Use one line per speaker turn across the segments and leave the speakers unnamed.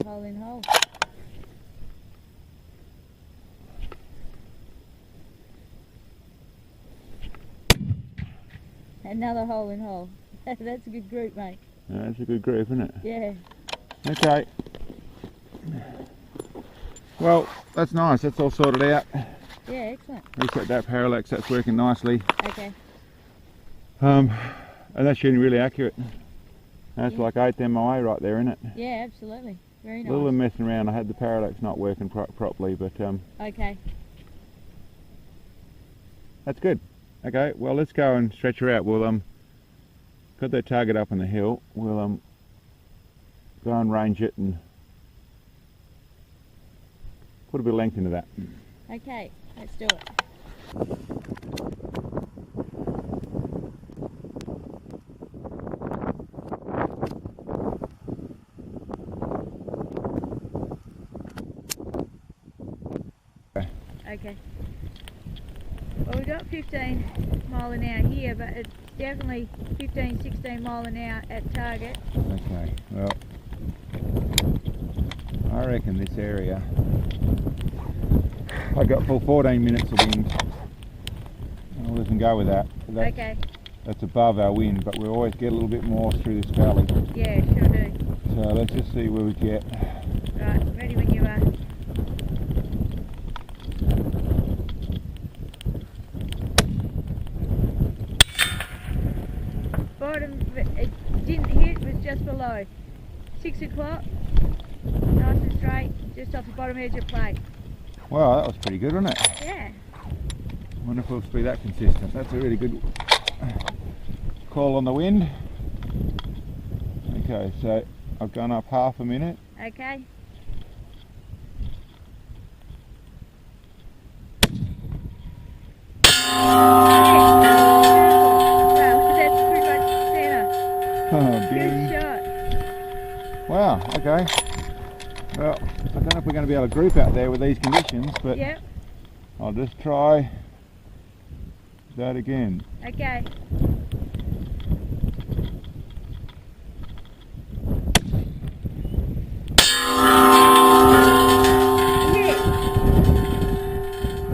hole in hole. Another hole in hole. That's a good group, mate.
Yeah, that's a good group, isn't it?
Yeah.
Okay. Well, that's nice. That's all sorted out.
Yeah, excellent.
Reset that parallax. That's working nicely.
Okay.
And that's shooting really accurate. That's
Yeah.
like 8 MOA right there, isn't it?
Yeah, absolutely. Very nice.
A little bit messing around. I had the parallax not working properly, but
Okay.
that's good. Okay, well let's go and stretch her out. We'll got that target up on the hill. We'll go and range it and put a bit of length into that.
Okay, let's do it. Okay. Well, we got 15 mile an hour here, but it's definitely 15, 16 mile an hour at target.
Okay, well, I reckon this area, I got full 14 minutes of wind. Well, we can go with that.
Okay.
That's above our wind, but we always get a little bit more through this valley.
Yeah, sure do.
So let's just see where we get.
Right, ready when you are. Bottom, it didn't hit, was just below. 6 o'clock, nice and straight, just off the bottom edge of plate.
Wow, that was pretty good, wasn't it?
Yeah.
Wonder if we'll be that consistent. That's a really good call on the wind. Okay, so I've gone up half a minute.
Okay.
Wow, okay. Well, I don't know if we're going to be able to group out there with these conditions, but
yep.
I'll just try that again.
Okay.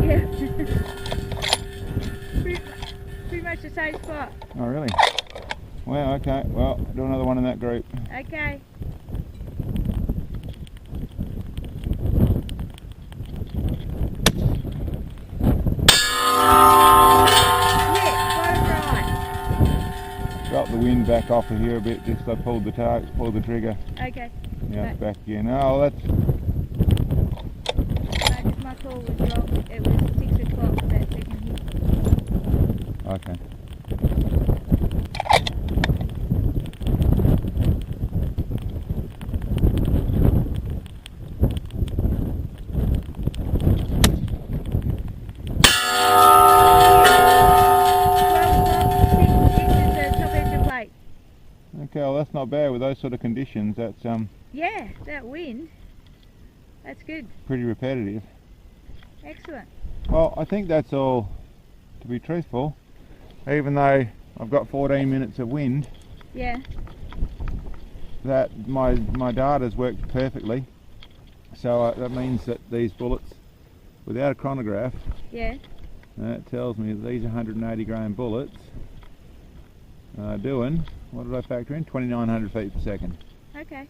Yeah. Pretty much the same spot.
Oh, really? Well, okay. Well, do another one in that group.
Okay.
Got the wind back off of here a bit, just I pulled the trigger.
Okay.
Yeah, it's back again. Oh, that's...
My call was wrong. It was 6 o'clock for that second hit.
Okay. Okay, well that's not bad with those sort of conditions. That's
yeah, that wind. That's good.
Pretty repetitive.
Excellent.
Well, I think that's all, to be truthful. Even though I've got 14 minutes of wind.
Yeah.
That my data's worked perfectly. So that means that these bullets, without a chronograph,
yeah,
that tells me that these 180 grain bullets are doing, what did I factor in? 2,900 feet per second.
Okay.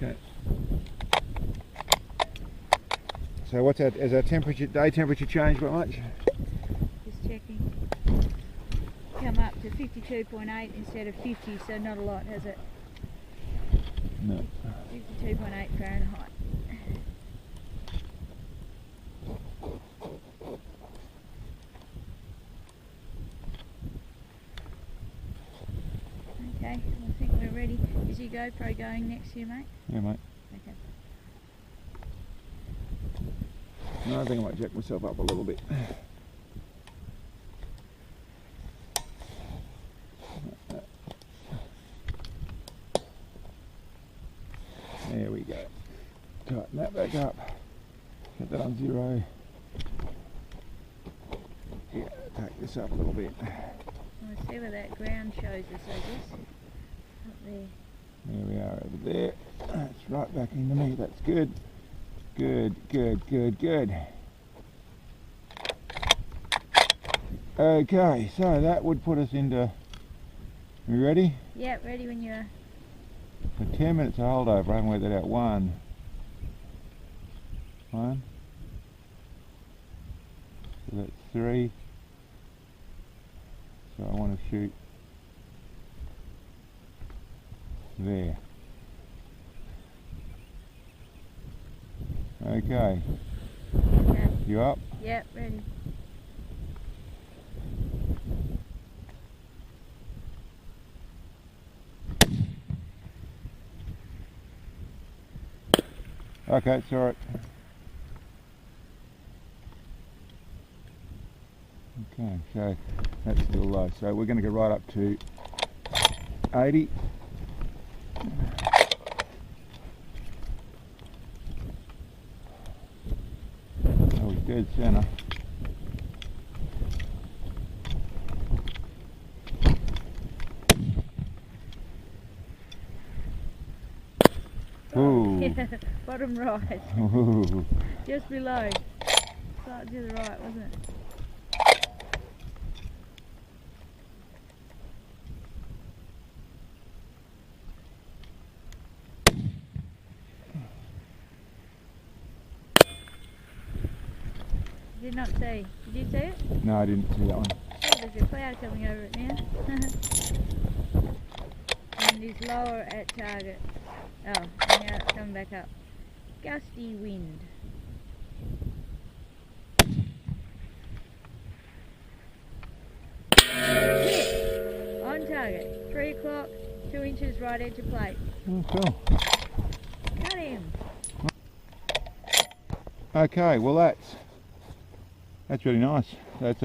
Okay. So what's that? Has our temperature, day temperature changed by much?
Just checking. Come up to 52.8 instead of 50, so not a lot, has it?
No.
52.8 Fahrenheit. Okay, I think we're ready. Is your GoPro going next to you, mate?
Yeah, mate.
Okay.
No, I think I might jack myself up a little bit. There we go. Tighten that back up. Get that on 0. Yeah, take this up a little bit.
Let's see where that ground shows us, I guess. Up there.
There we are over there. That's right back into me. That's good. Good, good, good, good. Okay, so that would put us into... Are you ready?
Yeah, ready when you are.
So 10 minutes of holdover. I haven't worked that out. One. So that's 3. So I want to shoot there. Okay.
Okay.
You up?
Yep, ready.
Okay, it's alright. Okay, so that's still low. So we're going to go right up to 80. Oh, he's dead centre. Ooh.
Yeah, bottom right.
Ooh.
Just below. Slightly to the right, wasn't it? Did not see. Did you see it?
No, I didn't see that one.
Oh, there's a cloud coming over it now. And it's lower at target. Oh, now it's coming back up. Gusty wind. Hit! On target. 3 o'clock, 2 inches right edge of plate.
Oh, cool.
Got him.
Okay, well that's really nice. That's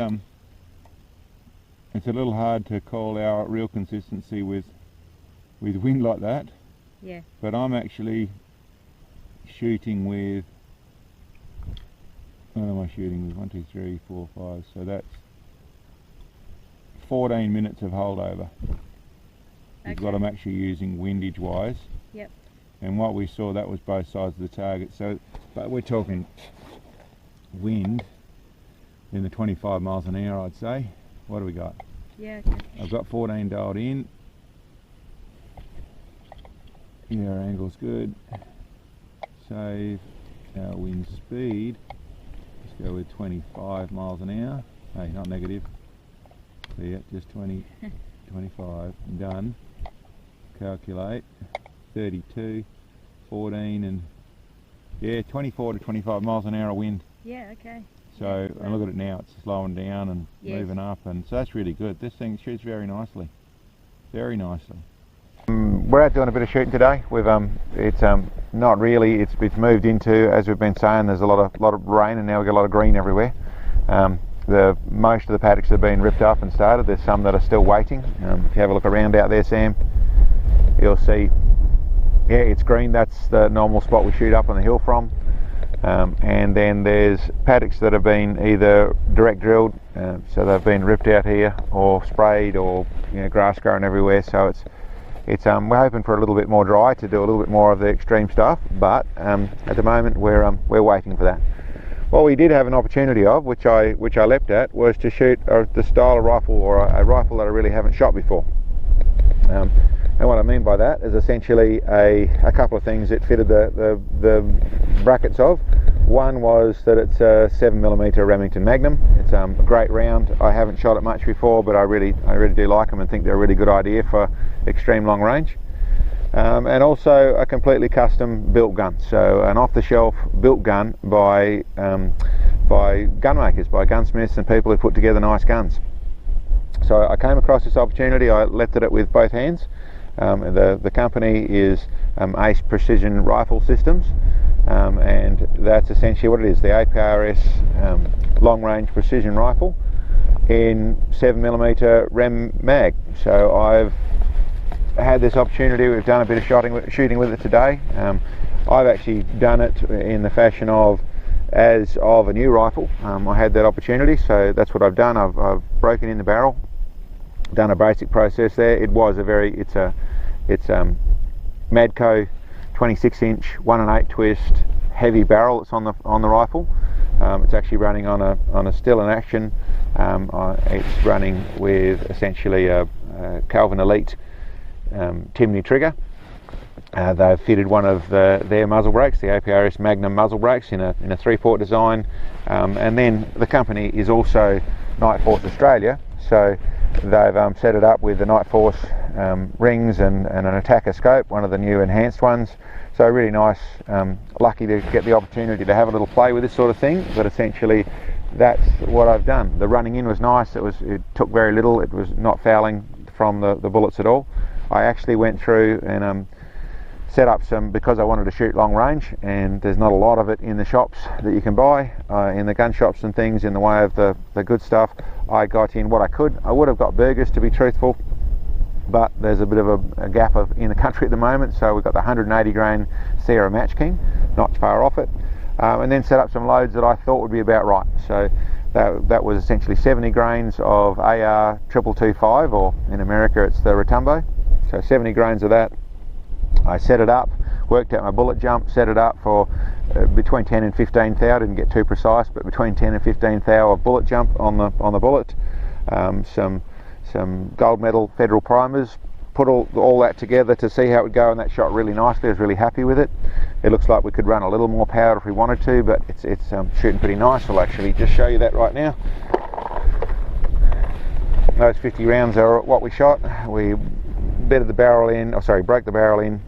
it's a little hard to call our real consistency with wind like that.
Yeah.
But I'm actually shooting with, what am I shooting with? 1, 2, 3, 4, 5. So that's 14 minutes of holdover.
Okay.
Is what I'm actually using windage wise.
Yep.
And what we saw, that was both sides of the target. So, but we're talking wind in the 25 miles an hour, I'd say. What do we got?
Yeah, okay.
I've got 14 dialed in. Yeah, our angle's good. Save our wind speed. Let's go with 25 miles an hour. Hey, not negative. So yeah, just 20, 25. Done. Calculate. 32, 14, and yeah, 24 to 25 miles an hour wind.
Yeah, okay.
So, and look at it now, it's slowing down and
yes.
moving up, and so that's really good. This thing shoots very nicely. Very nicely. We're out doing a bit of shooting today. We've it's not really. It's moved into, as we've been saying, there's a lot of rain, and now we've got a lot of green everywhere. Most of the paddocks have been ripped up and started. There's some that are still waiting. If you have a look around out there, Sam, you'll see. Yeah, it's green. That's the normal spot we shoot up on the hill from. And then there's paddocks that have been either direct drilled, so they've been ripped out here, or sprayed, or grass growing everywhere. So it's we're hoping for a little bit more dry to do a little bit more of the extreme stuff. But at the moment we're waiting for that. What we did have an opportunity of, which I leapt at, was to shoot the style of rifle, or a rifle that I really haven't shot before. And what I mean by that is essentially a couple of things it fitted the brackets of. One was that it's a 7mm Remington Magnum. It's a great round. I haven't shot it much before, but I really do like them and think they're a really good idea for extreme long range. And also a completely custom built gun, so an off-the-shelf built gun by gun makers, by gunsmiths and people who put together nice guns. So I came across this opportunity. I leapt at it with both hands. The company is Ace Precision Rifle Systems. and that's essentially what it is, the APRS long range precision rifle in 7mm Rem Mag. So I've had this opportunity, we've done a bit of shooting with it today. I've actually done it in the fashion of as of a new rifle. I had that opportunity, so that's what I've done. I've broken in the barrel, done a basic process there. It was it's Madco 26-inch 1 1/8 twist heavy barrel that's on the rifle. It's actually running on a still in action. It's running with essentially a Calvin Elite Timney trigger. They've fitted one of their muzzle brakes, the APRS Magnum muzzle brakes, in a 3-port design, and then the company is also Night Force Australia, so they've set it up with the Night Force rings and an attacker scope, one of the new enhanced ones. So really nice. Lucky to get the opportunity to have a little play with this sort of thing, but essentially that's what I've done. The running in was nice. It took very little. It was not fouling from the bullets at all. I actually went through and set up some, because I wanted to shoot long range, and there's not a lot of it in the shops that you can buy, in the gun shops and things, in the way of the good stuff. I got in what I could. I would have got burgers, to be truthful, but there's a bit of a gap in the country at the moment, so we've got the 180 grain Sierra Match King, not far off it, and then set up some loads that I thought would be about right. So that was essentially 70 grains of AR 225, or in America it's the Retumbo, so 70 grains of that. I set it up, worked out my bullet jump, set it up for between 10 and 15 thou. Didn't get too precise, but between 10 and 15 thou of bullet jump on the bullet. Some gold medal federal primers. Put all that together to see how it would go, and that shot really nicely. I was really happy with it. It looks like we could run a little more power if we wanted to, but it's shooting pretty nice. I'll actually just show you that right now. Those 50 rounds are what we shot. We bedded the barrel in, broke the barrel in.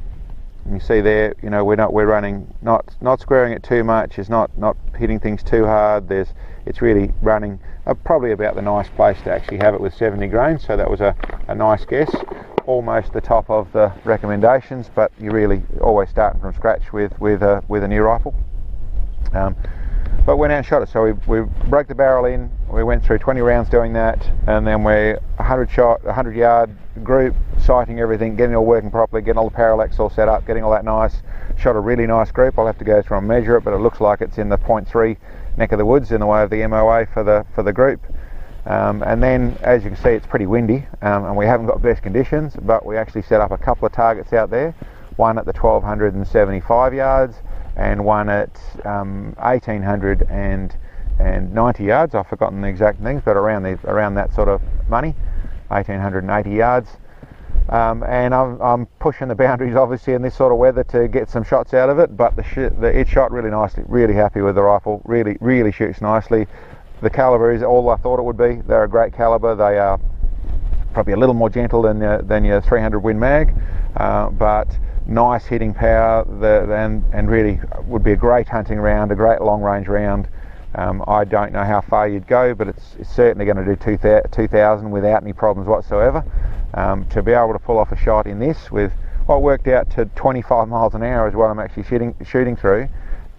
And you see there, we're running not squaring it too much. It's not hitting things too hard. It's really running probably about the nice place to actually have it with 70 grains. So that was a nice guess. Almost the top of the recommendations, but you really always starting from scratch with a new rifle. But went out and shot it. So we broke the barrel in. We went through 20 rounds doing that, and then we're 100 yard group, sighting everything, getting it all working properly, getting all the parallax all set up, getting all that nice. Shot a really nice group. I'll have to go through and measure it, but it looks like it's in the 0.3 neck of the woods in the way of the MOA for the group. And then, as you can see, it's pretty windy, and we haven't got best conditions, but we actually set up a couple of targets out there, one at the 1275 yards and one at 1890 yards. I've forgotten the exact things, but around that sort of money, 1880 yards. And I'm pushing the boundaries obviously in this sort of weather to get some shots out of it, but it shot really nicely. Really happy with the rifle. Really shoots nicely. The caliber is all I thought it would be. They're a great caliber. They are probably a little more gentle than your 300 Win Mag, but nice hitting power, and really would be a great hunting round, a great long range round. I don't know how far you'd go, but it's certainly going to do 2,000 without any problems whatsoever. To be able to pull off a shot in this with what worked out to 25 miles an hour is what I'm actually shooting through,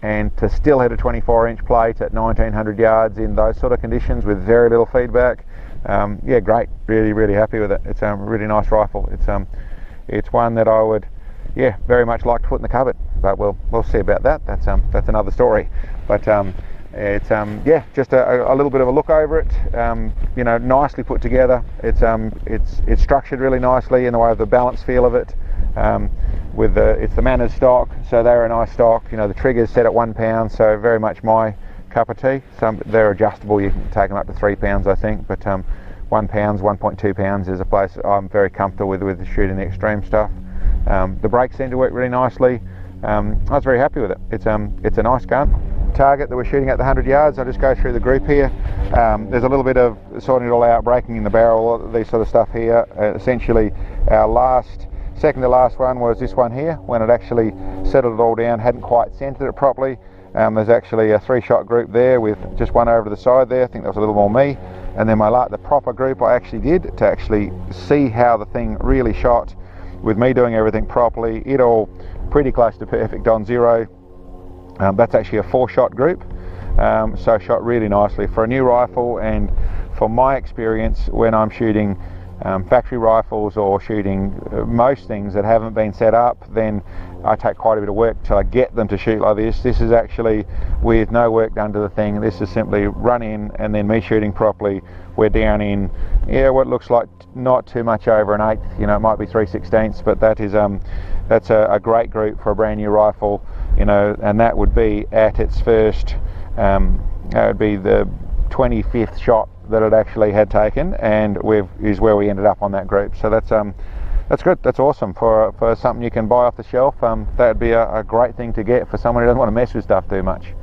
and to still hit a 24-inch plate at 1900 yards in those sort of conditions with very little feedback, yeah, great. Really happy with it. It's a really nice rifle. It's one that I would, yeah, very much like to put in the cupboard, but we'll see about that. That's another story. But it's yeah, just a little bit of a look over it. Nicely put together. It's structured really nicely in the way of the balance feel of it. It's the Manners stock, so they're a nice stock. The trigger's set at 1 pound, so very much my cup of tea. They're adjustable. You can take them up to 3 pounds, I think, but 1 pound, 1.2 pounds is a place I'm very comfortable with shooting the extreme stuff. The brakes seem to work really nicely. I was very happy with it. It's a nice gun. Target that we're shooting at the 100 yards, I'll just go through the group here. There's a little bit of sorting it all out, breaking in the barrel, these sort of stuff here. Essentially our second to last one was this one here, when it actually settled it all down, hadn't quite centered it properly. There's actually a 3-shot group there with just one over to the side there. I think that was a little more me. And then the proper group I actually did to actually see how the thing really shot with me doing everything properly. It all pretty close to perfect on zero. That's actually a 4-shot group, so shot really nicely for a new rifle. And from my experience, when I'm shooting factory rifles or shooting most things that haven't been set up, then I take quite a bit of work till I get them to shoot like this. This is actually with no work done to the thing. This is simply run in and then me shooting properly. We're down in what looks like not too much over an 1/8. You know, it might be 3/16, but that is that's a great group for a brand new rifle. You know, and that would be at its first. That would be the 25th shot that it actually had taken, and is where we ended up on that group. So that's good. That's awesome for something you can buy off the shelf. That would be a great thing to get for someone who doesn't want to mess with stuff too much.